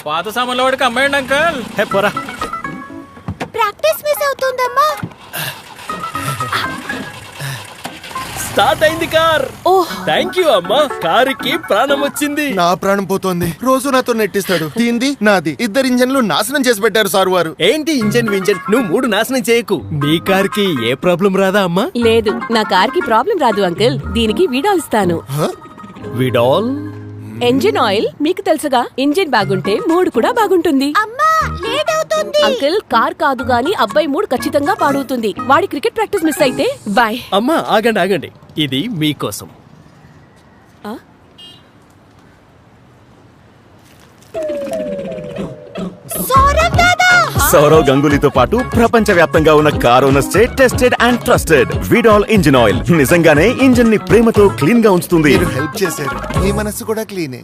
పాత సామాన్ల వాడికి అమ్మాయండి అంకల్. హే పోరా. ప్రాక్టీస్ మిస్ అవుతుందమ్మా. స్టార్ట్ అయింది కార్. థ్యాంక్ యూ అమ్మా, కారుకి ప్రాణం వచ్చింది. నా ప్రాణం పోతోంది. రోజు నాతో నెట్టిస్తాడు. దీంది నాది, ఇద్దరు ఇంజన్లు నాశనం చేసి పెట్టారు సార్ వారు. ఏంటి ఇంజన్ వింజన్, నువ్వు 3 నాశనం చేయకు. నీ కార్కి ఏ ప్రాబ్లం రాదా అమ్మా? లేదు, నా కార్కి ప్రాబ్లం రాదు అంకుల్. దీనికి వీడాల్ ఇస్తాను. విడాల్? ఇంజిన్ ఆయిల్ మీకు తెలుసుగా, ఇంజిన్ బాగుంటే మూడ్ కూడా బాగుంటుంది. అమ్మా లేట్ అవుతుంది. అంకుల్, కార్ కాదు గాని అబ్బాయి మూడ్ ఖచ్చితంగా పాడవుతుంది. వాడి క్రికెట్ ప్రాక్టీస్ మిస్ అయితే బాయ్. అమ్మా ఆగండి ఆగండి, ఇది మీకోసం. సౌరవ్ గంగూలీతో పాటు ప్రపంచవ్యాప్తంగా ఉన్న కార్ ఓనర్స్ చే tested and trusted Vidal engine oil నిజంగానే ఇంజిన్ ని ప్రేమతో క్లీన్ గా ఉంచుతుంది. మీరు హెల్ప్ చేశారు, మీ మనసు కూడా క్లీనే.